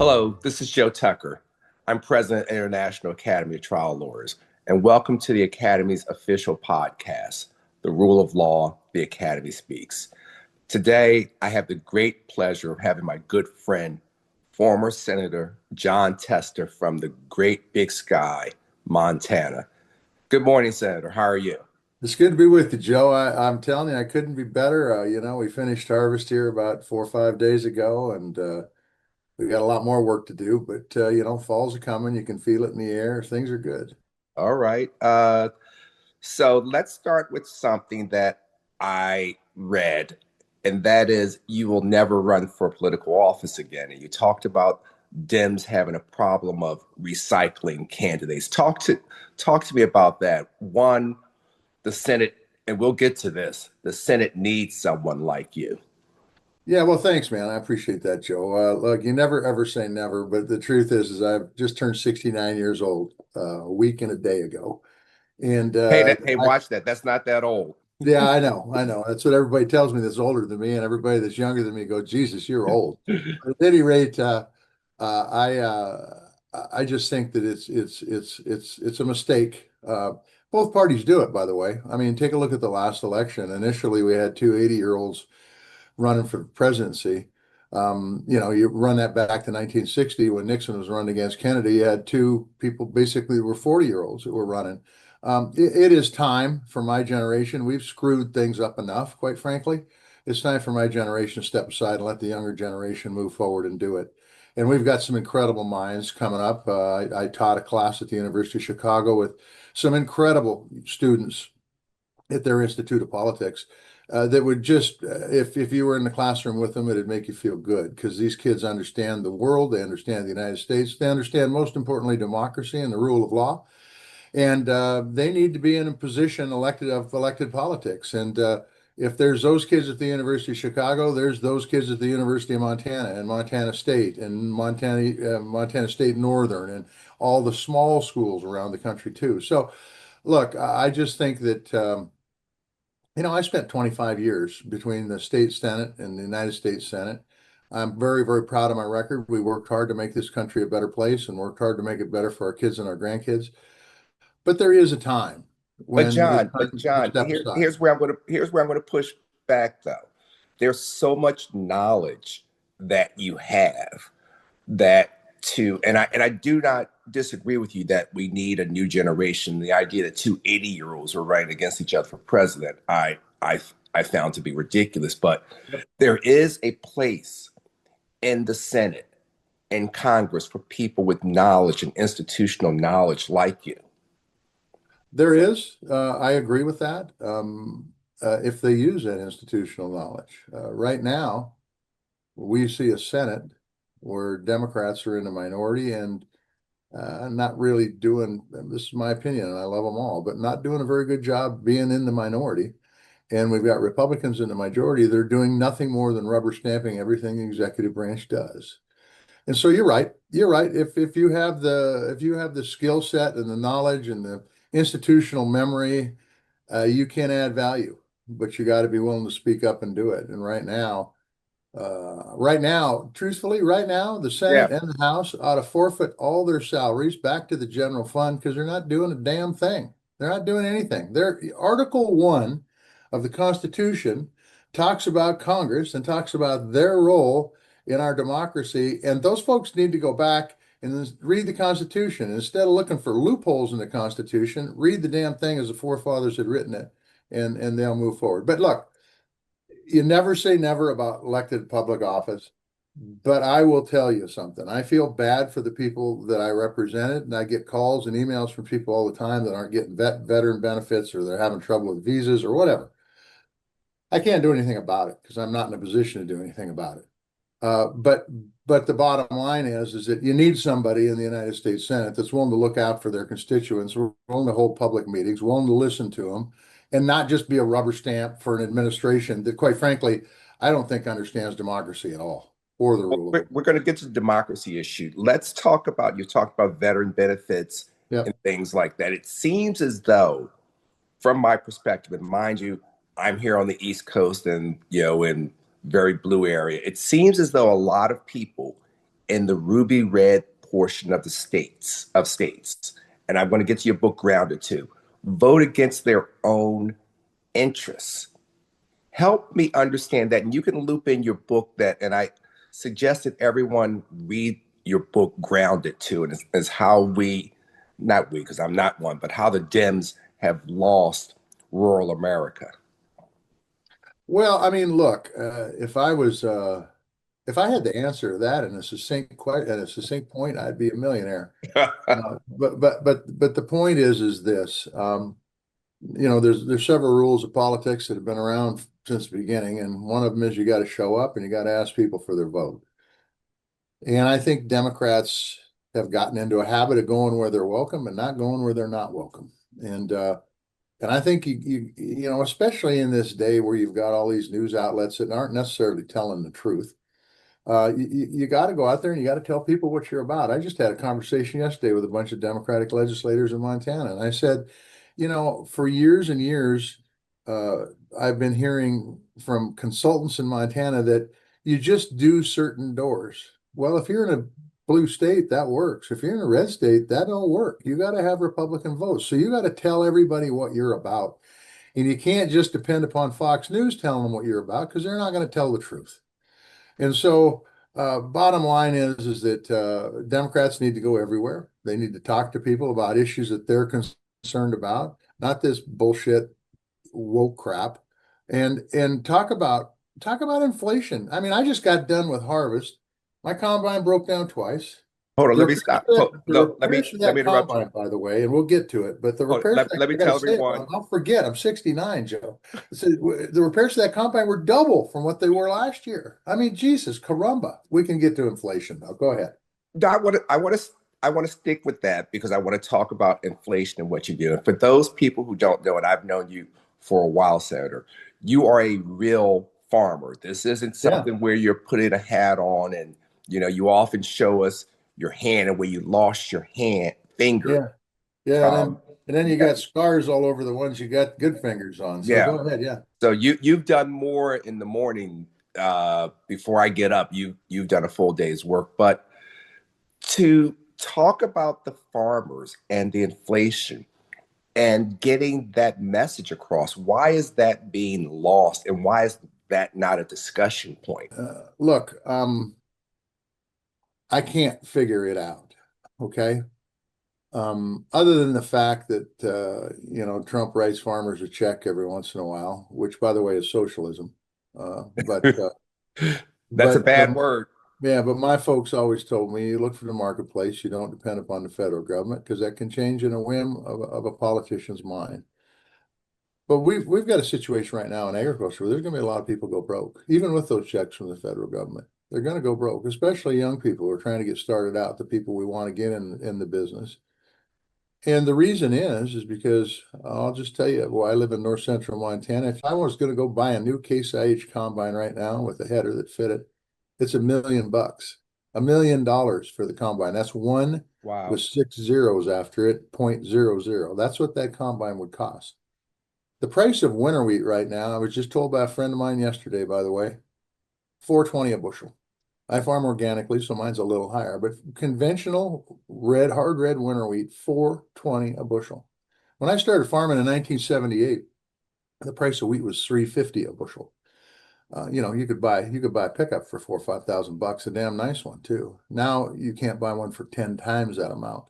Hello, this is Joe Tucker. I'm president of the International Academy of Trial Lawyers, and welcome to the Academy's official podcast, The Rule of Law, The Academy Speaks. Today, I have the great pleasure of having my good friend, former Senator Jon Tester from the Great Big Sky, Montana. Good morning, Senator. How are you? It's good to be with you, Joe. I'm telling you, I couldn't be better. We finished harvest here about 4 or 5 days ago, and we got a lot more work to do. But fall's a coming. You can feel it in the air. Things are good. All right. So let's start with something that I read, and that is you will never run for political office again. And you talked about Dems having a problem of recycling candidates. Talk to me about that. One, the Senate, and we'll get to this, the Senate needs someone like you. Yeah, well, thanks, man. I appreciate that, Joe. Look, you never ever say never, but the truth is I've just turned 69 years old a week and a day ago, and Hey, watch that. That's not that old. yeah, I know. That's what everybody tells me that's older than me, and everybody that's younger than me go, Jesus, you're old. But at any rate, uh, I uh, I just think that it's a mistake. Both parties do it, by the way. I mean, take a look at the last election. Initially, we had two 80-year-olds running for the presidency. You run that back to 1960 when Nixon was running against Kennedy. You had two people basically were 40-year-olds that were running. It is time for my generation. We've screwed things up enough, quite frankly. It's time for my generation to step aside and let the younger generation move forward and do it. And we've got some incredible minds coming up. I taught a class at the University of Chicago with some incredible students at their Institute of Politics that would just, if you were in the classroom with them, it'd make you feel good because these kids understand the world, they understand the United States, they understand most importantly democracy and the rule of law, and they need to be in a position elected politics. And if there's those kids at the University of Chicago, there's those kids at the University of Montana and Montana State and Montana State Northern and all the small schools around the country too. So, look, I just think that. I spent 25 years between the state Senate and the United States Senate. I'm very, very proud of my record. We worked hard to make this country a better place and worked hard to make it better for our kids and our grandkids. But there is a time But when it's John, but time to John, step aside. here's where I'm gonna push back though. There's so much knowledge that you have that to and I do not disagree with you that we need a new generation. The idea that two 80-year-olds are running against each other for president, I found to be ridiculous. But there is a place in the Senate and Congress for people with knowledge and institutional knowledge like you. There is, I agree with that. If they use that institutional knowledge. Right now, we see a Senate where Democrats are in the minority and not really doing, this is my opinion, and I love them all, but not doing a very good job being in the minority. And we've got Republicans in the majority. They're doing nothing more than rubber stamping everything the executive branch does. And so you're right. You're right. If you have the skill set and the knowledge and the institutional memory, you can add value, but you got to be willing to speak up and do it. And right now, truthfully, right now, the Yeah. Senate and the House ought to forfeit all their salaries back to the general fund because they're not doing a damn thing. They're not doing anything. Article 1 of the Constitution talks about Congress and talks about their role in our democracy. And those folks need to go back and read the Constitution. Instead of looking for loopholes in the Constitution, read the damn thing as the forefathers had written it, and they'll move forward. But look, you never say never about elected public office, but I will tell you something. I feel bad for the people that I represented, and I get calls and emails from people all the time that aren't getting veteran benefits or they're having trouble with visas or whatever. I can't do anything about it because I'm not in a position to do anything about it. But the bottom line is that you need somebody in the United States Senate that's willing to look out for their constituents, willing to hold public meetings, willing to listen to them, and not just be a rubber stamp for an administration that, quite frankly, I don't think understands democracy at all or the Well, rule of we're, law. we're going to get to the democracy issue. Let's talk about you talked about veteran benefits and Yep. things like that. It seems as though, from my perspective, and mind you, I'm here on the East Coast and in very blue area. It seems as though a lot of people in the ruby red portion of the states, and I'm going to get to your book grounded too, vote against their own interests. Help me understand that. And you can loop in your book that, and I suggested everyone read your book grounded too, and it's how we, not we, because I'm not one, but how the Dems have lost rural America. Well, I mean, look, if I had the answer to that in a succinct point, I'd be a millionaire. But the point is this, there's several rules of politics that have been around since the beginning, and one of them is you got to show up and you got to ask people for their vote. And I think Democrats have gotten into a habit of going where they're welcome and not going where they're not welcome. And I think especially in this day where you've got all these news outlets that aren't necessarily telling the truth, you got to go out there and you got to tell people what you're about. I just had a conversation yesterday with a bunch of Democratic legislators in Montana, and I said, for years and years, uh, I've been hearing from consultants in Montana that you just do certain doors. Well, if you're in a blue state, that works. If you're in a red state, that don't work. You got to have Republican votes. So you got to tell everybody what you're about. And you can't just depend upon Fox News telling them what you're about because they're not going to tell the truth. And so, bottom line is that Democrats need to go everywhere. They need to talk to people about issues that they're concerned about, not this bullshit woke crap, and talk about inflation. I mean, I just got done with harvest. My combine broke down twice. Hold on, The let me repairs stop. to that, the No, let me repairs to let that me interrupt you. combine, by the way, and we'll get to it. But the Hold on, repairs, let me I got to tell say it, everyone. I'll forget. I'm 69, Joe. So the repairs to that combine were double from what they were last year. I mean, Jesus, caramba. We can get to inflation now. Go ahead. No, I want to stick with that because I want to talk about inflation and what you do. And for those people who don't know, and I've known you for a while, Senator, you are a real farmer. This isn't Yeah, something where you're putting a hat on and you often show us your hand and where you lost your hand finger. yeah, yeah. And then Um, and then you yeah, got scars all over the ones you got good fingers on. So yeah. go ahead. Yeah. So you've done more in the morning before I get up. You've done a full day's work, but to talk about the farmers and the inflation and getting that message across. Why is that being lost, and why is that not a discussion point? Look, I can't figure it out. Okay. Other than the fact that Trump writes farmers a check every once in a while, which by the way is socialism. Uh, but uh, That's a but bad word. yeah, but my folks always told me you look for the marketplace, you don't depend upon the federal government because that can change in a whim of a politician's mind. But we've got a situation right now in agriculture where there's going to be a lot of people go broke, even with those checks from the federal government. They're going to go broke, especially young people who are trying to get started out, the people we want to get in the business. And the reason is because I'll just tell you, well, I live in north central Montana. If I was going to go buy a new Case IH combine right now with a header that fit it, it's $1 million, $1 million for the combine. That's one with Wow. 6 zeros after it, 0.00. That's what that combine would cost. The price of winter wheat right now, I was just told by a friend of mine yesterday, by the way, 4.20 a bushel. I farm organically, so mine's a little higher, but conventional hard red winter wheat, 4.20 a bushel. When I started farming in 1978, the price of wheat was 3.50 a bushel. You could buy a pickup for 4 or 5 thousand bucks, a damn nice one too. Now you can't buy one for 10 times that amount.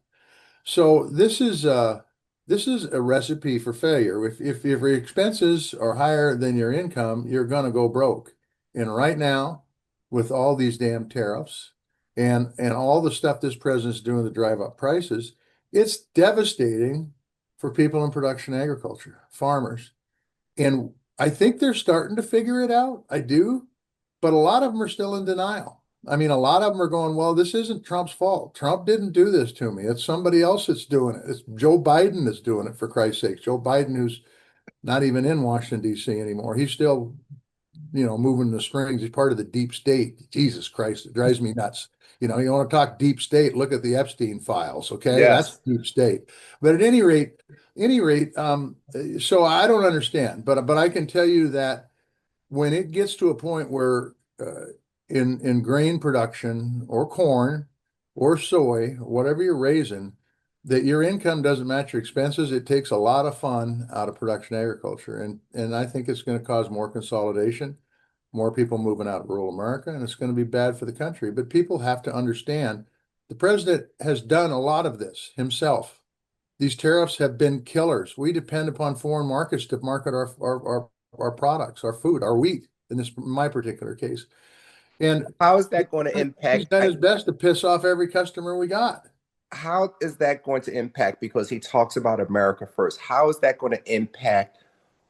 So this is a recipe for failure. If your expenses are higher than your income, you're gonna go broke. And right now, with all these damn tariffs and all the stuff this president's doing to drive up prices, it's devastating for people in production agriculture, farmers. And I think they're starting to figure it out. I do, but a lot of them are still in denial. I mean, a lot of them are going, well, this isn't Trump's fault. Trump didn't do this to me. It's somebody else that's doing it. It's Joe Biden that's doing it, for Christ's sake. Joe Biden, who's not even in Washington, D.C. anymore. He's still, moving the strings. He's part of the deep state. Jesus Christ, it drives me nuts. You want to talk deep state, look at the Epstein files, okay? That's Yes. deep state. But at any rate, so I don't understand, but I can tell you that when it gets to a point where in grain production or corn or soy, whatever you're raising, that your income doesn't match your expenses, it takes a lot of fun out of production agriculture. And I think it's going to cause more consolidation, more people moving out of rural America, and it's going to be bad for the country. But people have to understand the president has done a lot of this himself. These tariffs have been killers. We depend upon foreign markets to market our products, our food, our wheat, in this in my particular case. And How is that going to he's impact? done his best to piss off every customer we got. How is that going to impact? Because he talks about America first. How is that going to impact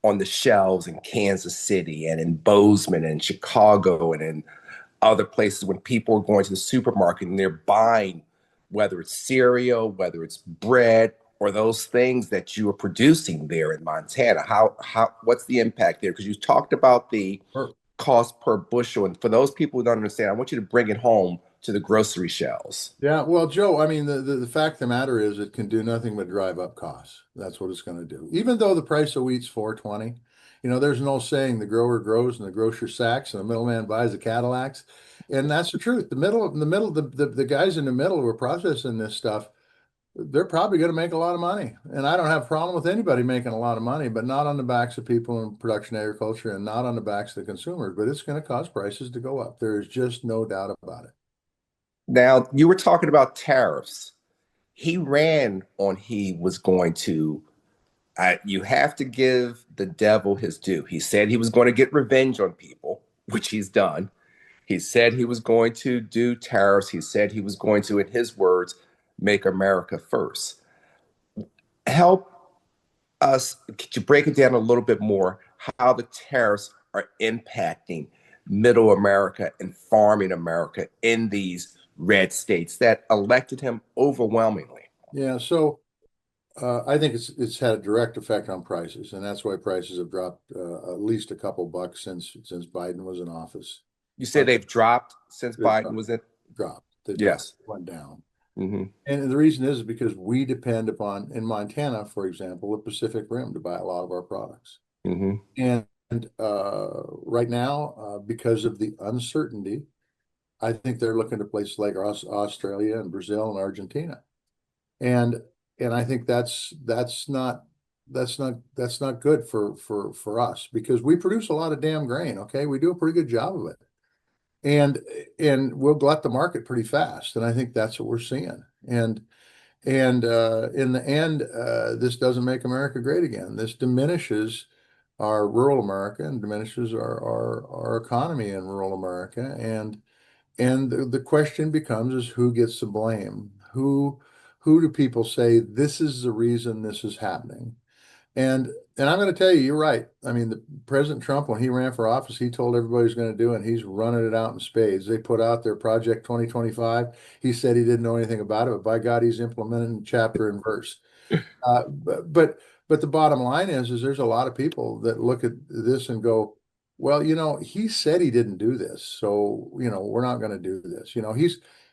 on the shelves in Kansas City and in Bozeman and Chicago and in other places when people are going to the supermarket and they're buying, whether it's cereal, whether it's bread, or those things that you are producing there in Montana? What's the impact there? Because you talked about the Sure. cost per bushel, and for those people who don't understand, I want you to bring it home to the grocery shelves. Yeah, well, Joe, I mean, the fact of the matter is it can do nothing but drive up costs. That's what it's going to do. Even though the price of wheat's 4.20, there's no saying the grower grows and the grocer sacks and the middleman buys the Cadillacs. And that's the truth. The guys in the middle who are processing this stuff, they're probably going to make a lot of money. And I don't have a problem with anybody making a lot of money, but not on the backs of people in production agriculture and not on the backs of the consumers. But it's going to cause prices to go up. There's just no doubt about it. Now, you were talking about tariffs. He ran on he was going to, you have to give the devil his due. He said he was going to get revenge on people, which he's done. He said he was going to do tariffs. He said he was going to, in his words, make America first. Help us, could you break it down a little bit more how the tariffs are impacting middle America and farming America in these red states that elected him overwhelmingly? Yeah, so I think it's had a direct effect on prices, and that's why prices have dropped at least a couple bucks since Biden was in office. You say Uh, they've dropped since they've Biden was in? dropped, Yes. went down. Hmm. And the reason is because we depend upon, in Montana, for example, the Pacific Rim to buy a lot of our products. Hmm. And right now, because of the uncertainty, I think they're looking to places like Australia and Brazil and Argentina. And I think that's not good for us because we produce a lot of damn grain. Okay, we do a pretty good job of it, and we'll glut the market pretty fast. And I think that's what we're seeing. And in the end, this doesn't make America great again. This diminishes our rural America and diminishes our economy in rural America. And the question becomes is who gets the blame? Who do people say this is the reason this is happening? And I'm going to tell you, you're right. I mean, the President Trump, when he ran for office, he told everybody he's going to do it, and he's running it out in spades. They put out their Project 2025. He said he didn't know anything about it, but by God, he's implementing chapter and verse. Uh, but but but the bottom line is there's a lot of people that look at this and go, well, he said he didn't do this, so we're not going to do this.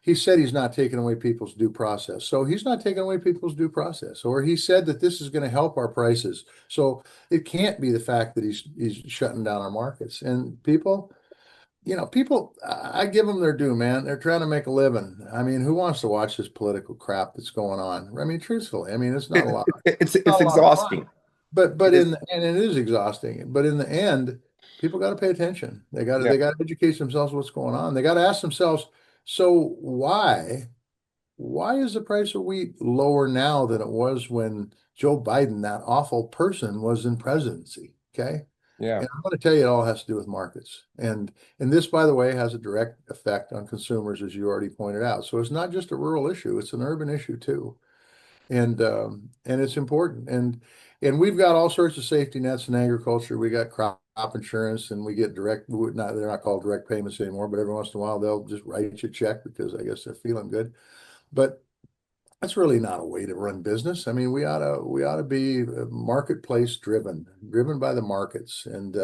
He said he's not taking away people's due process, so he's not taking away people's due process. Or he said that this is going to help our prices, so it can't be the fact that he's shutting down our markets. And people, I give them their due, man. They're trying to make a living. I mean, who wants to watch this political crap that's going on? I mean, truthfully, I mean, it's not a lot. It's Not a lot of fun. exhausting. But It is. and it is exhausting. But in the end, people got to pay attention. Yeah. They got to educate themselves what's going on. They got to ask themselves, so why is the price of wheat lower now than it was when Joe Biden, that awful person, was in presidency? Okay. Yeah. And I'm going to tell you, it all has to do with markets. And this, by the way, has a direct effect on consumers, as you already pointed out. So it's not just a rural issue; it's an urban issue too. And it's important. And we've got all sorts of safety nets in agriculture. We got crop insurance, and we get direct. Not they're not called direct payments anymore, but every once in a while they'll just write you a check because I guess they're feeling good. But that's really not a way to run business. I mean, we ought to be marketplace driven by the markets, and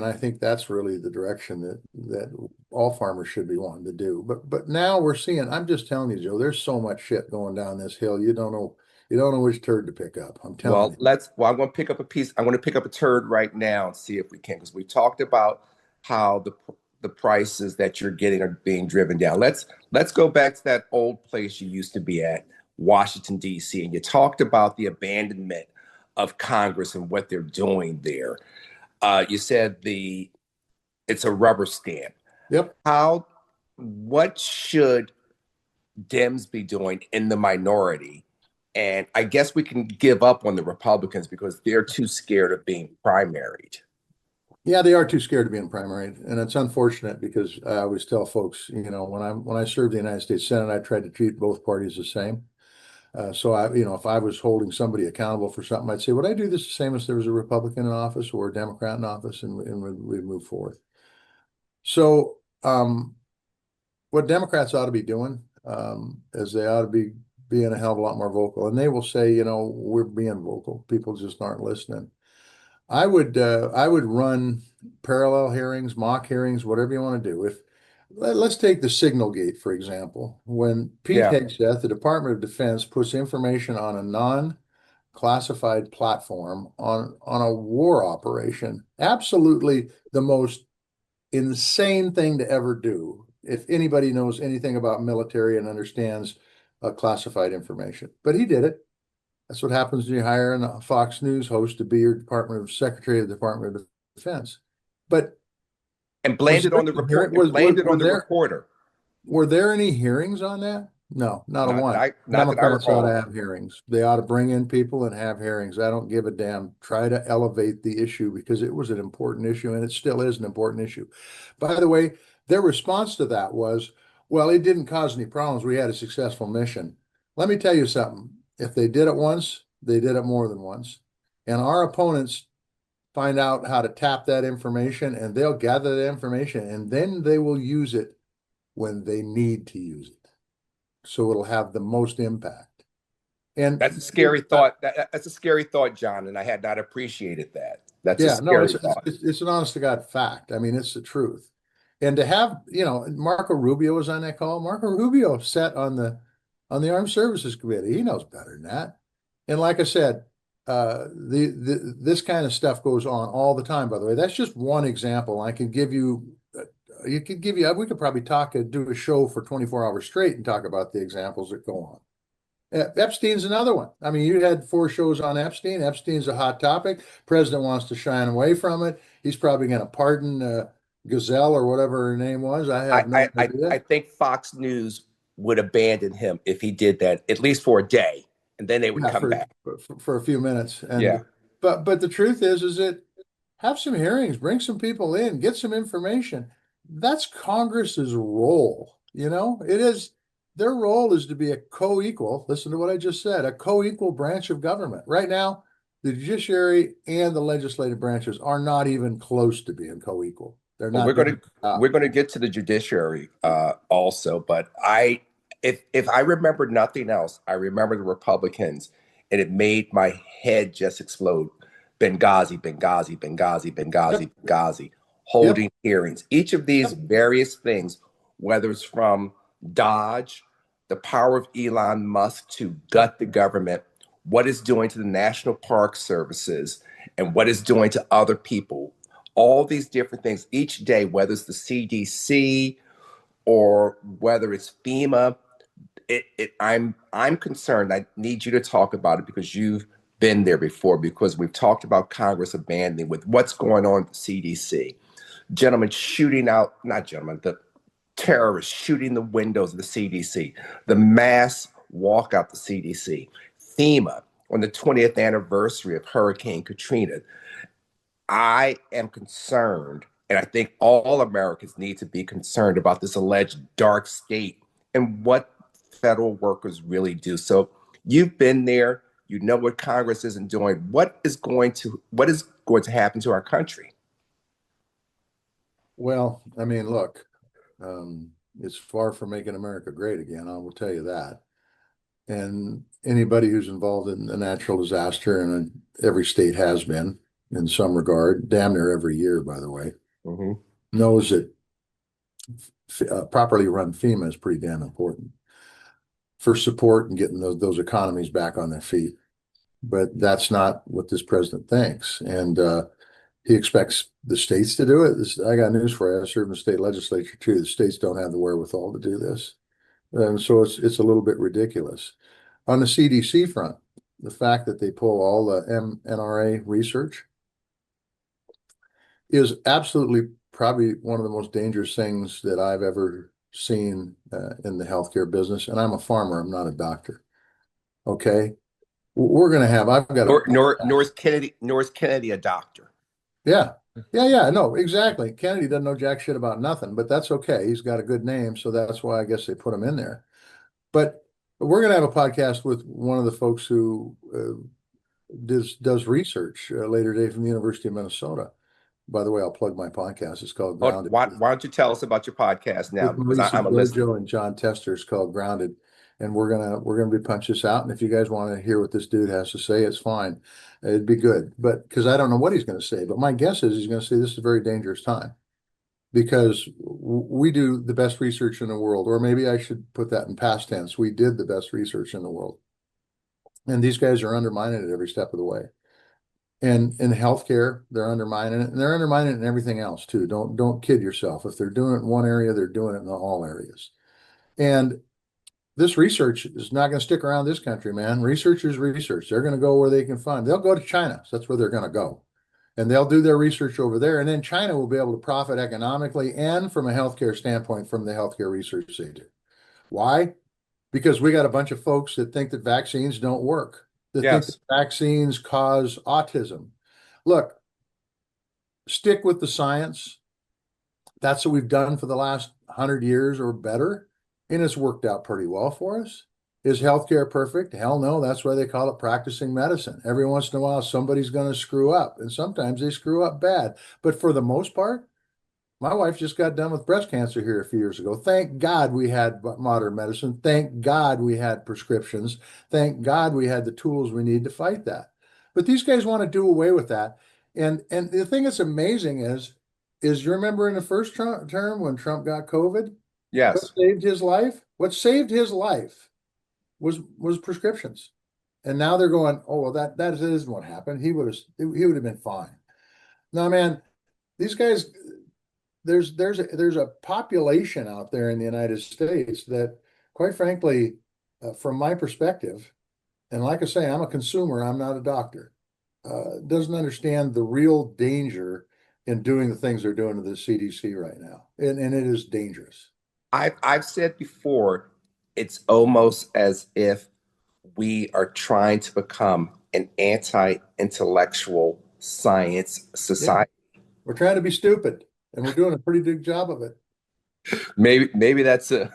I think that's really the direction that all farmers should be wanting to do. But now we're seeing. I'm just telling you, Joe. There's so much shit going down this hill. You don't know which turd to pick up. I'm telling Well, you. I'm going to pick up a piece. I'm going to pick up a turd right now and see if we can, because we talked about how the prices that you're getting are being driven down. Let's go back to that old place you used to be at, Washington, D.C., and you talked about the abandonment of Congress and what they're doing there. You said it's a rubber stamp. Yep. What should Dems be doing in the minority? And I guess we can give up on the Republicans because they're too scared of being primaried. Yeah, they are too scared to be in primary, and it's unfortunate because I always tell folks, when I served the United States Senate, I tried to treat both parties the same. So if I was holding somebody accountable for something, I'd say, would I do this the same as there was a Republican in office or a Democrat in office, and we'd move forward. So, what Democrats ought to be doing, is they ought to be being a hell of a lot more vocal, and they will say, we're being vocal. People just aren't listening. I would run parallel hearings, mock hearings, whatever you want to do. Let's take the Signal Gate, for example. When Pete Yeah. Hegseth, the Department of Defense, puts information on a non-classified platform on a war operation, absolutely the most insane thing to ever do. If anybody knows anything about military and understands classified information, but he did it. That's what happens when you hire a Fox News host to be your Secretary of the Department of Defense. But And was blamed it there on the any hearing, report and blamed it on the reporter. were there any hearings on that? No, not a one. Not that I Democrats ought to recall. have hearings. They ought to bring in people and have hearings. I don't give a damn. Try to elevate the issue because it was an important issue and it still is an important issue. By the way, their response to that was, well, it didn't cause any problems. We had a successful mission. Let me tell you something. If they did it once, they did it more than once. And our opponents find out how to tap that information and they'll gather that information and then they will use it when they need to use it. So it'll have the most impact. And That's a scary thought. That's a scary thought, John, and I had not appreciated that. That's a yeah, no, scary thought. it's an honest to God fact. I mean, it's the truth. And to have, Marco Rubio was on that call. Marco Rubio sat on the Armed Services Committee. He knows better than that. And like I said, this kind of stuff goes on all the time, by the way. That's just one example. I can give you, we could probably do a show for 24 hours straight and talk about the examples that go on. Epstein's another one. I mean, you had 4 shows on Epstein. Epstein's a hot topic. President wants to shine away from it. He's probably going to pardon Gazelle or whatever her name was. I have no idea. I think Fox News would abandon him if he did that, at least for a day, and then they would come back. For a few minutes. And Yeah. but the truth is that have some hearings, bring some people in, get some information. That's Congress's role. It is. Their role is to be a co-equal. Listen to what I just said, a co-equal branch of government. Right now, the judiciary and the legislative branches are not even close to being co-equal. They're Well, not. we're going to get to the judiciary also, but if I remember nothing else, I remember the Republicans, and it made my head just explode. Benghazi, Benghazi, Benghazi, Benghazi, Yep. Benghazi, holding Yep. hearings. Each of these various things, whether it's from Dodge, the power of Elon Musk to gut the government, what it's doing to the National Park Services, and what it's doing to other people. All these different things each day, whether it's the CDC or whether it's FEMA. I'm concerned. I need you to talk about it because you've been there before, because we've talked about Congress abandoning with what's going on at the CDC. Gentlemen shooting out, not gentlemen, the terrorists shooting the windows of the CDC, the mass walkout the CDC, FEMA on the 20th anniversary of Hurricane Katrina. I am concerned, and I think all Americans need to be concerned about this alleged dark state and what federal workers really do. So you've been there, you know what Congress isn't doing. What is going to happen to our country? Well, I mean, look, it's far from making America great again. I will tell you that. And anybody who's involved in a natural disaster, and every state has been in some regard, damn near every year, by the way, knows that properly run FEMA is pretty damn important for support and getting those economies back on their feet. But that's not what this president thinks. And He expects the states to do it. I got news for you. I serve in the state legislature too. The states don't have the wherewithal to do this. And so it's a little bit ridiculous. On the CDC front, the fact that they pull all the mNRA research is absolutely probably one of the most dangerous things that I've ever seen in the healthcare business. And I'm a farmer, I'm not a doctor. Okay. We're going to have, I've got a North Kennedy, a doctor. Yeah. Yeah. No, exactly. Kennedy doesn't know jack shit about nothing, but that's okay. He's got a good name. So that's why I guess they put him in there. But we're going to have a podcast with one of the folks who does research later today from the University of Minnesota. By the way, I'll plug my podcast. It's called Grounded. Why don't you tell us about your podcast now? With Because Marisa I'm a listener. Jojo and Jon Tester. It's called Grounded. And we're gonna be punch this out. And if you guys want to hear what this dude has to say, it's fine. It'd be good. But because I don't know what he's going to say, but my guess is he's going to say this is a very dangerous time because we do the best research in the world, or maybe I should put that in past tense. We did the best research in the world. And these guys are undermining it every step of the way. And in healthcare, they're undermining it, and they're undermining it in everything else too. Don't kid yourself. If they're doing it in one area, they're doing it in all areas. And this research is not going to stick around this country, man. Researchers research. They're going to go where they can find. They'll go to China. So that's where they're going to go. And they'll do their research over there. And then China will be able to profit economically and from a healthcare standpoint from the healthcare research they do. Why? Because we got a bunch of folks that think that vaccines don't work, that think that vaccines cause autism. Look, stick with the science. That's what we've done for the last 100 years or better. And it's worked out pretty well for us. Is healthcare perfect? Hell no. That's why they call it practicing medicine. Every once in a while, somebody's going to screw up, and sometimes they screw up bad. But for the most part, my wife just got done with breast cancer here a few years ago. Thank God we had modern medicine. Thank God we had prescriptions. Thank God we had the tools we need to fight that. But these guys want to do away with that. And the thing that's amazing is you remember in the first term when Trump got COVID? Yes. What saved his life? What saved his life was prescriptions. And now they're going, oh, well, that isn't what happened. He would have been fine. No, man, these guys, there's a population out there in the United States that, quite frankly, from my perspective, and like I say, I'm a consumer, I'm not a doctor, doesn't understand the real danger in doing the things they're doing to the CDC right now. And it is dangerous. I've said before, it's almost as if we are trying to become an anti-intellectual science society. Yeah. We're trying to be stupid, and we're doing a pretty good job of it. Maybe that's a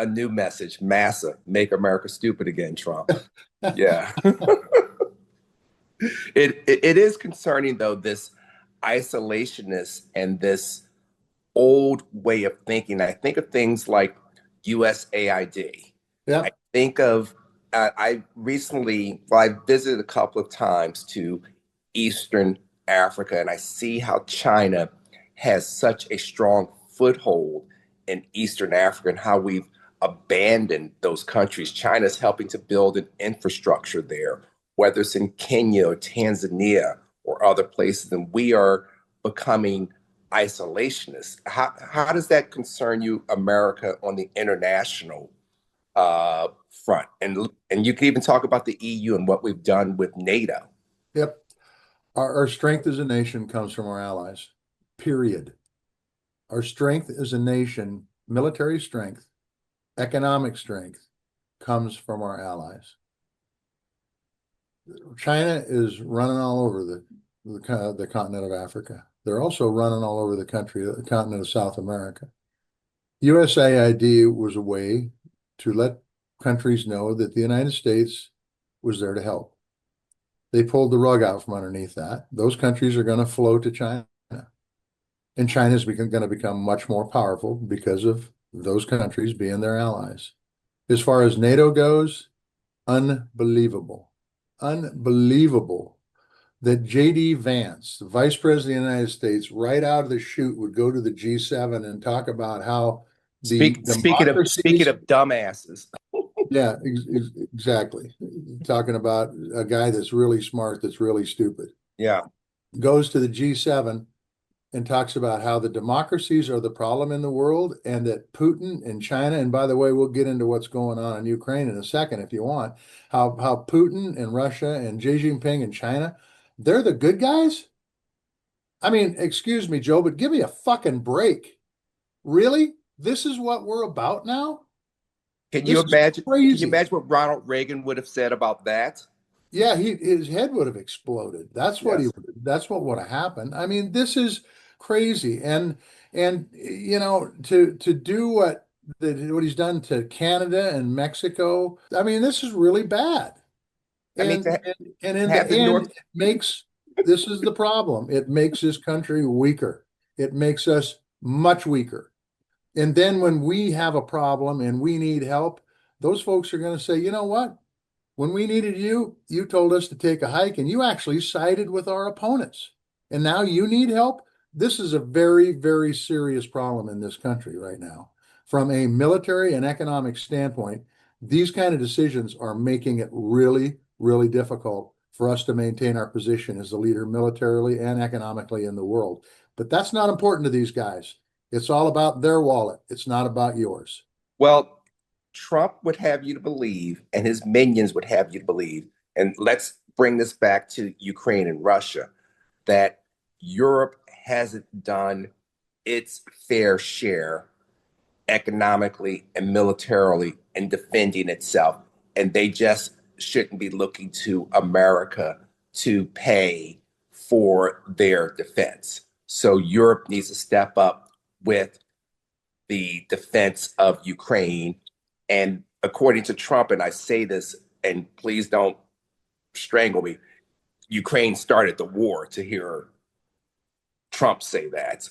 new message. Massa, make America stupid again, Trump. Yeah. It is concerning though, this isolationist and this old way of thinking. I think of things like USAID. Yeah. I think of I recently, well, I visited a couple of times to Eastern Africa, and I see how China has such a strong foothold in Eastern Africa and how we've abandoned those countries. China's helping to build an infrastructure there, whether it's in Kenya or Tanzania or other places, and we are becoming isolationists. How does that concern you, America, on the international front? And you can even talk about the EU and what we've done with NATO. Yep. Our strength as a nation comes from our allies, period. Our strength as a nation, military strength, economic strength, comes from our allies. China is running all over the continent of Africa. They're also running all over the continent of South America. USAID was a way to let countries know that the United States was there to help. They pulled the rug out from underneath that. Those countries are going to flow to China. And China is going to become much more powerful because of those countries being their allies. As far as NATO goes, unbelievable. Unbelievable that J.D. Vance, the Vice President of the United States, right out of the chute would go to the G7 and talk about how speaking of dumbasses. Yeah, exactly. Talking about a guy that's really smart, that's really stupid. Yeah. goes to the G7 and talks about how the democracies are the problem in the world and that Putin and China, and by the way, we'll get into what's going on in Ukraine in a second if you want, how Putin and Russia and Xi Jinping and China, they're the good guys? I mean, excuse me, Joe, but give me a fucking break. Really? This is what we're about now? Can you This is imagine? Can you crazy. imagine what Ronald Reagan would have said about that? Yeah, his head would have exploded. Yes. That's what would have happened. I mean, this is crazy. And you know, to do what he's done to Canada and Mexico, I mean, this is really bad. I mean, And in the have the end, North. it makes this is the problem. It makes this country weaker. It makes us much weaker. And then when we have a problem and we need help, those folks are going to say, you know what? When we needed you, you told us to take a hike and you actually sided with our opponents. And now you need help. This is a very, very serious problem in this country right now. From a military and economic standpoint, these kind of decisions are making it really, really difficult for us to maintain our position as the leader militarily and economically in the world. But that's not important to these guys. It's all about their wallet. It's not about yours. Well, Trump would have you to believe, and his minions would have you to believe, and let's bring this back to Ukraine and Russia, that Europe hasn't done its fair share economically and militarily in defending itself. And they just shouldn't be looking to America to pay for their defense. So Europe needs to step up with the defense of Ukraine. And according to Trump, and I say this, and please don't strangle me, Ukraine started the war, to hear Trump say that.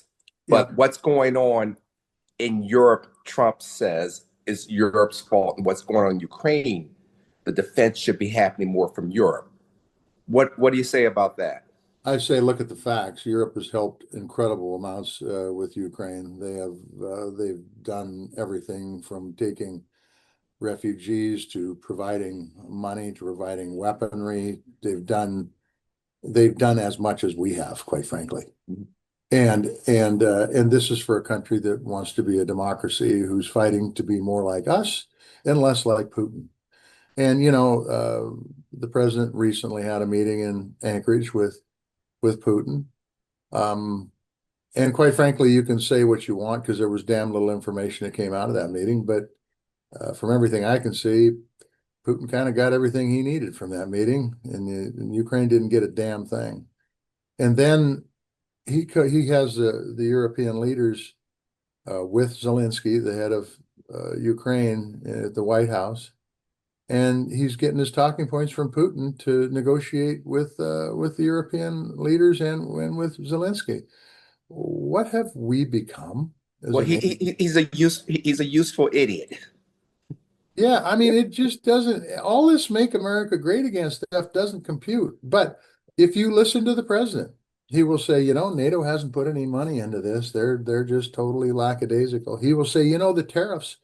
But Yep. what's going on in Europe, Trump says, is Europe's fault. And what's going on in Ukraine, the defense should be happening more from Europe. What do you say about that? I say, look at the facts. Europe has helped incredible amounts with Ukraine. They've done everything from taking refugees to providing money to providing weaponry. They've done as much as we have, quite frankly. And this is for a country that wants to be a democracy, who's fighting to be more like us and less like Putin. And you know, the president recently had a meeting in Anchorage with Putin. Um, and quite frankly, you can say what you want because there was damn little information that came out of that meeting. But from everything I can see, Putin kind of got everything he needed from that meeting, and Ukraine didn't get a damn thing. And then he has the European leaders with Zelensky, the head of Ukraine, at the White House, and he's getting his talking points from Putin to negotiate with the European leaders and with Zelensky. What have we become as Well, a nation? he's a useful idiot. Yeah, I mean, it just doesn't, all this make America great again stuff doesn't compute. But if you listen to the president, he will say, you know, NATO hasn't put any money into this. They're just totally lackadaisical. He will say, you know, the tariffs,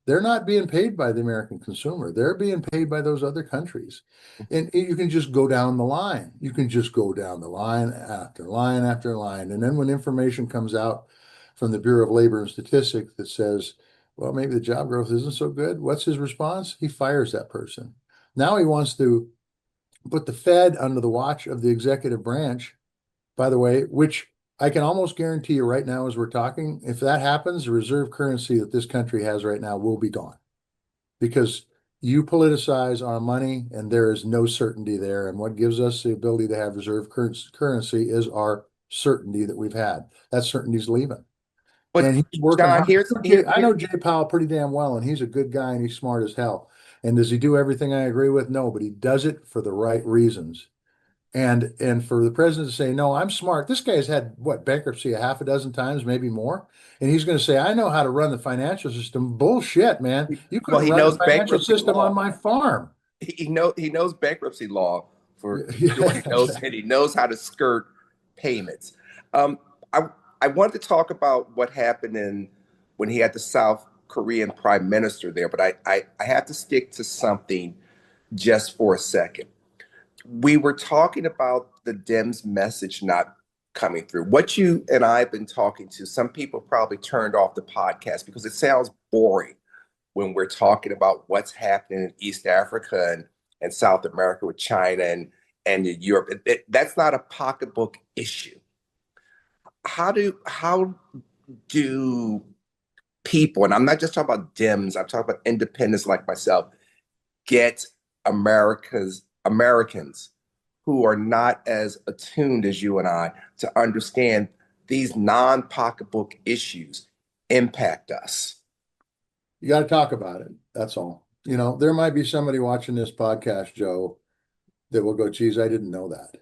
they're not being paid by the American consumer. They're being paid by those other countries. And you can just go down the line. You can just go down the line after line after line. And then when information comes out from the Bureau of Labor and Statistics that says, well, maybe the job growth isn't so good. What's his response? He fires that person. Now he wants to put the Fed under the watch of the executive branch, by the way, which I can almost guarantee you right now as we're talking, if that happens, the reserve currency that this country has right now will be gone because you politicize our money and there is no certainty there. And what gives us the ability to have reserve currency is our certainty that we've had. That certainty's leaving. But And he's working John, hard. I know Jay Powell pretty damn well, and he's a good guy and he's smart as hell. And does he do everything I agree with? No, but he does it for the right reasons. And for the president to say, no, I'm smart. This guy's had what, bankruptcy a half a dozen times, maybe more. And he's going to say, I know how to run the financial system. Bullshit, man. You well, couldn't he run the knows financial bankruptcy system on law. my farm. He knows bankruptcy law for sure. Yeah, He knows how to skirt payments. Um, I I wanted to talk about what happened in when he had the South Korean prime minister there, but I have to stick to something just for a second. we were talking about the Dems message not coming through. What you and I have been talking to, some people probably turned off the podcast because it sounds boring when we're talking about what's happening in East Africa and South America with China and in Europe. That's not a pocketbook issue. How do people, and I'm not just talking about Dems, I'm talking about independents like myself, get Americans who are not as attuned as you and I to understand these non-pocketbook issues impact us. You got to talk about it. That's all. There might be somebody watching this podcast, Joe, that will go, geez, I didn't know that.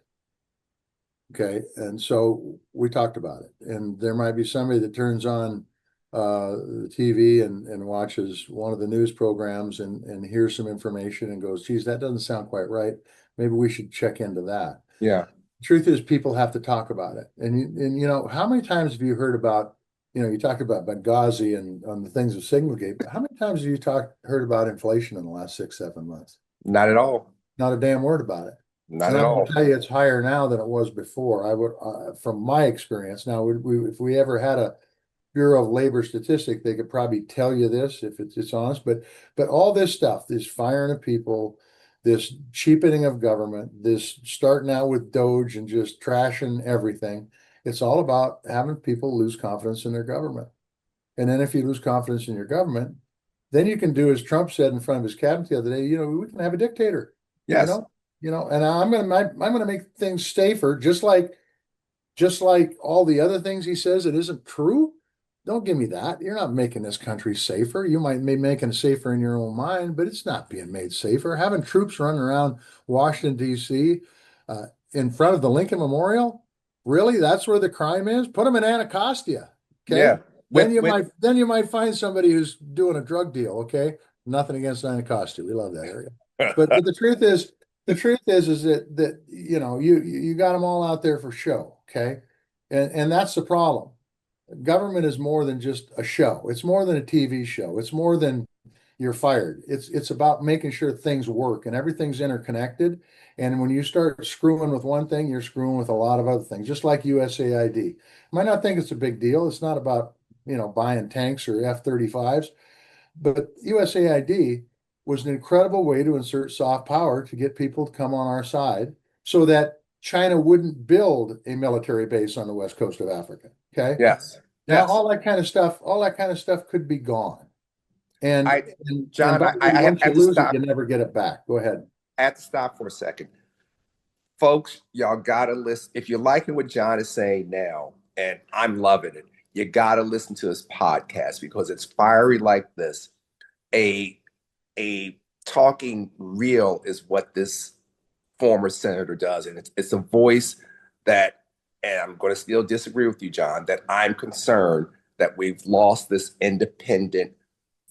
Okay. And so we talked about it. And there might be somebody that turns on the TV and watches one of the news programs and hears some information and goes, geez, that doesn't sound quite right. Maybe we should check into that. Yeah. Truth is, people have to talk about it. And how many times have you heard about, you talked about Benghazi and on the things of Signalgate, but how many times have you heard about inflation in the last 6, 7 months? Not at all. Not a damn word about it. Not And at I'm going all. to tell you, it's higher now than it was before. I would, from my experience. Now, if we ever had a Bureau of Labor statistic, they could probably tell you this if it's honest. But all this stuff, this firing of people, this cheapening of government, this starting out with Doge and just trashing everything, it's all about having people lose confidence in their government. And then if you lose confidence in your government, then you can do as Trump said in front of his cabinet the other day, we can have a dictator. You Yes. know, and I'm gonna make things safer, just like all the other things he says it isn't true. Don't give me that. You're not making this country safer. You might be making it safer in your own mind, but it's not being made safer. Having troops running around Washington, D.C., in front of the Lincoln Memorial, really? That's where the crime is? Put them in Anacostia, okay? Yeah. With Then you might find somebody who's doing a drug deal, okay? Nothing against Anacostia. We love that area. But the truth is that you got them all out there for show, okay? And that's the problem. Government is more than just a show. It's more than a TV show. It's more than you're fired. It's about making sure things work and everything's interconnected. And when you start screwing with one thing, you're screwing with a lot of other things, just like USAID. You might not think it's a big deal. It's not about, buying tanks or F-35s, but USAID was an incredible way to insert soft power to get people to come on our side so that China wouldn't build a military base on the west coast of Africa. Okay. yes. Now Yes. all that kind of stuff could be gone. And I and John, I once you have to lose it, stop. you never get it back. Go ahead. I have to stop for a second. Folks, y'all gotta listen. If you're liking what John is saying now, and I'm loving it, you gotta listen to his podcast because it's fiery like this. A a talking real is what this former senator does, and it's a voice that, and I'm going to still disagree with you, John, that I'm concerned that we've lost this independent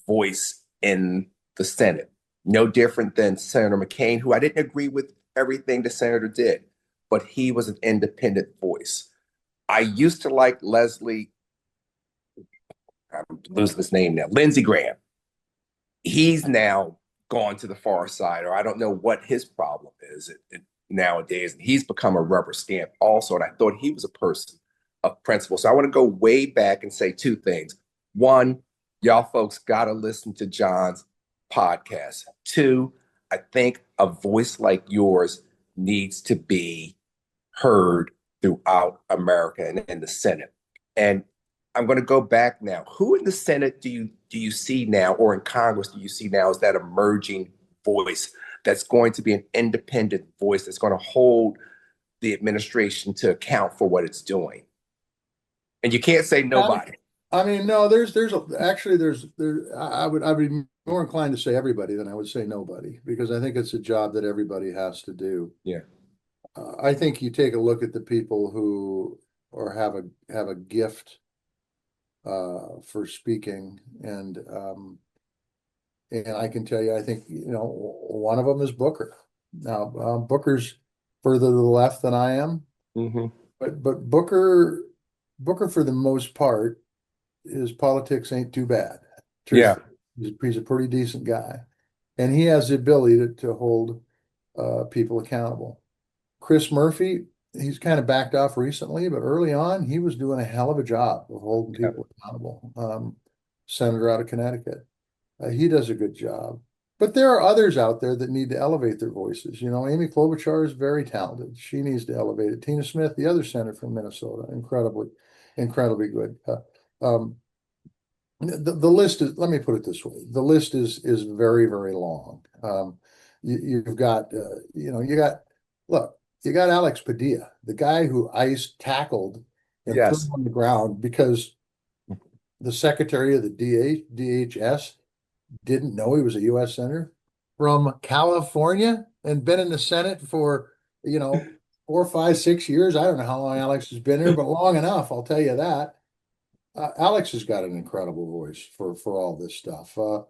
voice in the Senate. No different than Senator McCain, who I didn't agree with everything the senator did, but he was an independent voice. I used to like Leslie, I'm losing his name now, Lindsey Graham. He's now gone to the far side, or I don't know what his problem is nowadays. He's become a rubber stamp also, and I thought he was a person of principle. So I want to go way back and say two things. One, y'all folks got to listen to John's podcast. Two, I think a voice like yours needs to be heard throughout America and in the Senate. And I'm going to go back now. Who in the Senate do you see now, or in Congress do you see now, as that emerging voice that's going to be an independent voice that's going to hold the administration to account for what it's doing? And you can't say nobody. I mean, no, I would be more inclined to say everybody than I would say nobody, because I think it's a job that everybody has to do. Yeah. I think you take a look at the people who or have a gift for speaking, and I can tell you, I think one of them is Booker. Now, Booker's further to the left than I am, Mm-hmm. but Booker for the most part, his politics ain't too bad. Yeah. Truthfully, he's a pretty decent guy, and he has the ability to hold people accountable. Chris Murphy, he's kind of backed off recently, but early on, he was doing a hell of a job of holding Yeah. people accountable. Senator out of Connecticut. He does a good job. But there are others out there that need to elevate their voices. You know, Amy Klobuchar is very talented. She needs to elevate it. Tina Smith, the other senator from Minnesota, incredibly good. The list is, let me put it this way, the list is very, very long. You've got, look, you got Alex Padilla, the guy who ICE tackled and threw Yes. him on the ground because the secretary of the DHS didn't know he was a U.S. senator from California and been in the Senate for, 4, 5, 6 years. I don't know how long Alex has been here, but long enough, I'll tell you that. Alex has got an incredible voice for all this stuff. The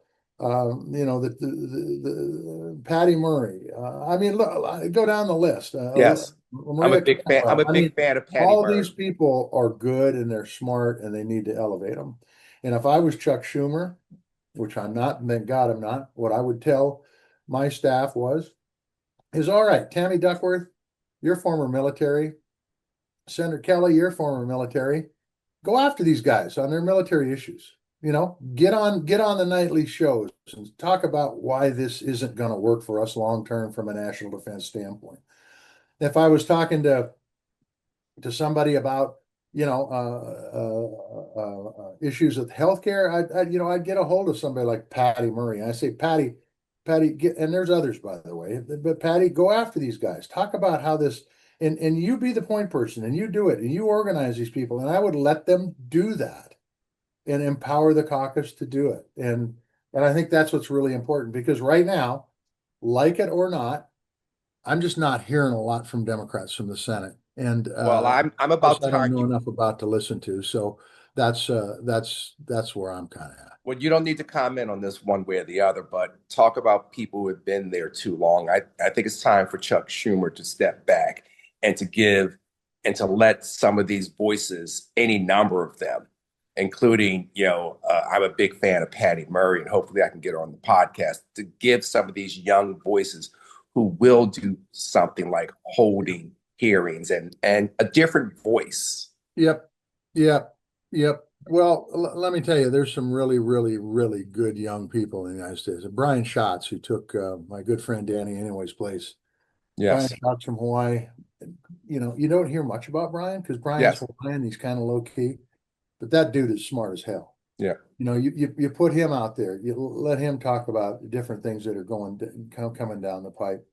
Patty Murray. I mean, look, go down the list. Yes. I'm a Maria big fan. I'm Cantwell. a I mean, big fan of Patty all these Murray. people are good and they're smart and they need to elevate them. And if I was Chuck Schumer, which I'm not, and thank God I'm not, what I would tell my staff is all right, Tammy Duckworth, you're former military. Senator Kelly, you're former military. Go after these guys on their military issues. Get on the nightly shows and talk about why this isn't going to work for us long term from a national defense standpoint. If I was talking to somebody about issues with healthcare, I'd get a hold of somebody like Patty Murray. And I say, Patty, and there's others by the way, but Patty, go after these guys. Talk about how this, and you be the point person, and you do it, and you organize these people, and I would let them do that, and empower the caucus to do it, and I think that's what's really important because right now, like it or not, I'm just not hearing a lot from Democrats from the Senate, and Well, I'm course, about I to don't know argue. enough about to listen to. So that's where I'm kind of at. Well, you don't need to comment on this one way or the other, but talk about people who have been there too long. I think it's time for Chuck Schumer to step back and to give and to let some of these voices, any number of them, including, I'm a big fan of Patty Murray, and hopefully I can get her on the podcast to give some of these young voices who will do something like holding hearings and a different voice. Yep, yep, yep. Well, let me tell you, there's some really, really, really good young people in the United States. Brian Schatz, who took my good friend Danny Anyway's place. Brian Yes. Schatz from Hawaii. You don't hear much about Brian because Brian's Yes. Hawaiian. He's kind of low key, but that dude is smart as hell. Yeah. You put him out there. You let him talk about different things that are coming down the pipe.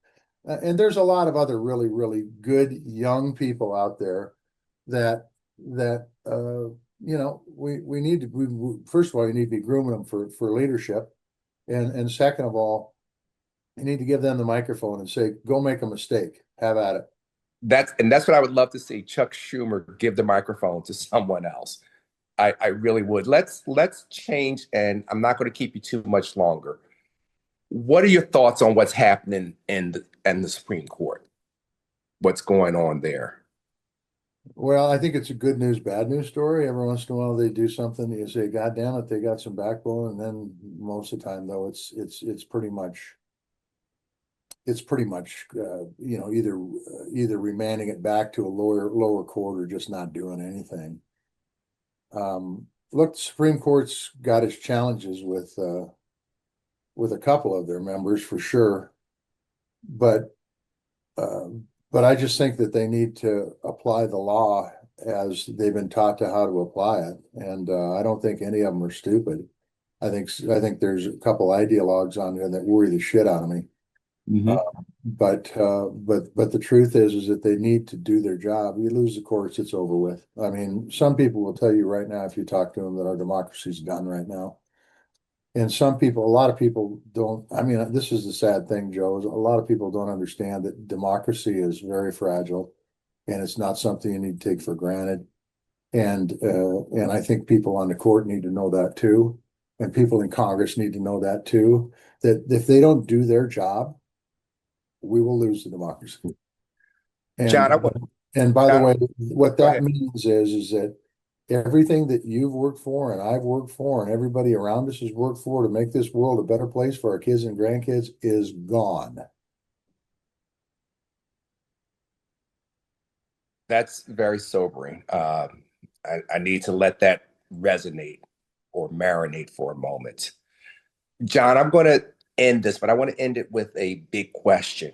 And there's a lot of other really, really good young people out there that we need to first of all, you need to be grooming them for leadership. And second of all, you need to give them the microphone and say, go make a mistake. Have at it. That's what I would love to see Chuck Schumer give the microphone to someone else. I really would. Let's change, and I'm not going to keep you too much longer. What are your thoughts on what's happening in the Supreme Court? What's going on there? Well, I think it's a good news, bad news story. Every once in a while they do something, you say, God damn it, they got some backbone. And then most of the time though, it's pretty much either remanding it back to a lower court or just not doing anything. Look, the Supreme Court's got its challenges with a couple of their members for sure, but but I just think that they need to apply the law as they've been taught to how to apply it, and I don't think any of them are stupid. I think there's a couple ideologues on there that worry the shit out of me. Uh, Hmm. but the truth is that they need to do their job. You lose the courts, it's over with. I mean, some people will tell you right now, if you talk to them, that our democracy's done right now. And a lot of people don't. I mean, this is the sad thing, Joe, is a lot of people don't understand that democracy is very fragile and it's not something you need to take for granted. And I think people on the court need to know that too. And people in Congress need to know that too, that if they don't do their job, we will lose the democracy. John, And and by the John, way, what go that ahead. means is that everything that you've worked for and I've worked for and everybody around us has worked for to make this world a better place for our kids and grandkids is gone. That's very sobering. I need to let that resonate or marinate for a moment. John, I'm going to end this, but I want to end it with a big question.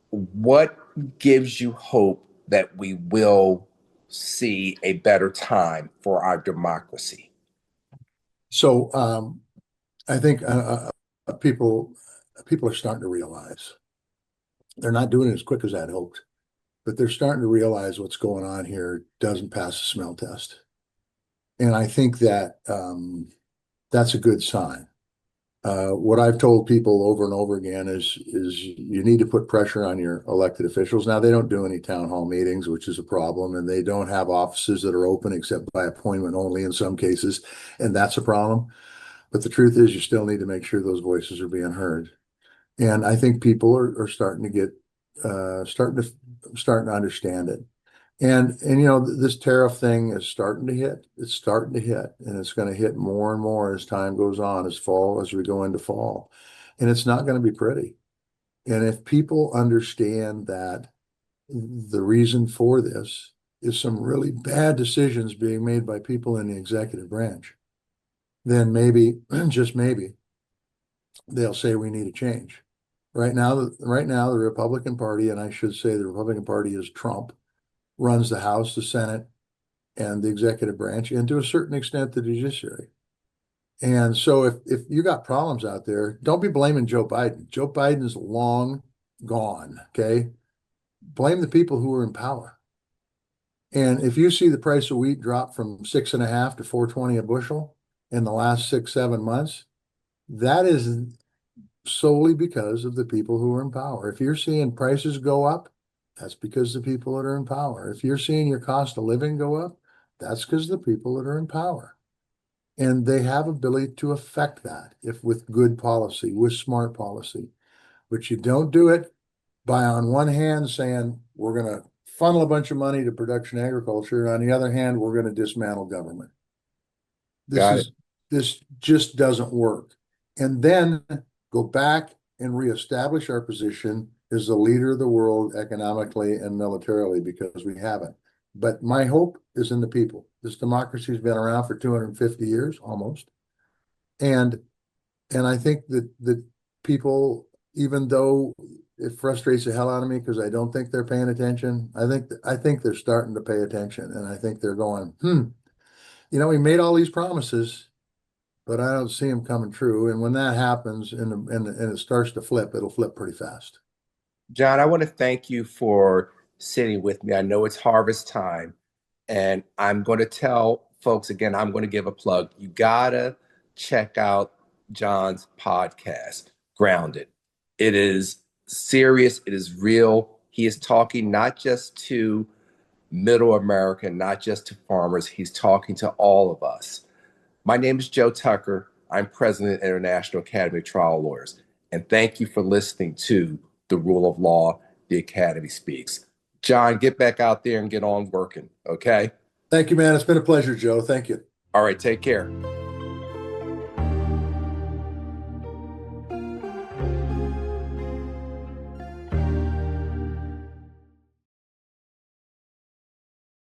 What gives you hope that we will see a better time for our democracy? So I think people people are starting to realize they're not doing it as quick as I'd hoped, but they're starting to realize what's going on here doesn't pass the smell test. And I think that that's a good sign. What I've told people over and over again is you need to put pressure on your elected officials. Now, they don't do any town hall meetings, which is a problem, and they don't have offices that are open except by appointment only in some cases, and that's a problem. But the truth is, you still need to make sure those voices are being heard. And I think people are starting to get starting to understand it. And this tariff thing is starting to hit. It's starting to hit, and it's going to hit more and more as time goes on, as we go into fall. And it's not going to be pretty. And if people understand that the reason for this is some really bad decisions being made by people in the executive branch, then maybe, just maybe, they'll say we need a change. Right now, the Republican Party, and I should say the Republican Party is Trump, runs the House, the Senate, and the executive branch, and to a certain extent, the judiciary. And so if you got problems out there, don't be blaming Joe Biden. Joe Biden's long gone, okay? Blame the people who are in power. And if you see the price of wheat drop from 6.5 to 4.20 a bushel in the last 6, 7 months, that is solely because of the people who are in power. If you're seeing prices go up, that's because the people that are in power. If you're seeing your cost of living go up, that's because the people that are in power. And they have ability to affect that if with good policy, with smart policy. But you don't do it by on one hand saying we're going to funnel a bunch of money to production agriculture, and on the other hand, we're going to dismantle government. This Got it. is this just doesn't work. And then go back and reestablish our position as the leader of the world economically and militarily, because we haven't. But my hope is in the people. This democracy has been around for 250 years almost. And I think that people, even though it frustrates the hell out of me because I don't think they're paying attention, I think they're starting to pay attention. And I think they're going, we made all these promises, but I don't see them coming true. And when that happens and it starts to flip, it'll flip pretty fast. John, I want to thank you for sitting with me. I know it's harvest time, and I'm going to tell folks again, I'm going to give a plug. You gotta check out John's podcast, Grounded. It is serious, it is real. He is talking not just to middle America, not just to farmers, he's talking to all of us. My name is Joe Tucker. I'm president of the International Academy of Trial Lawyers. And thank you for listening to The Rule of Law, The Academy Speaks. John, get back out there and get on working, okay? Thank you, man. It's been a pleasure, Joe. Thank you. All right, take care.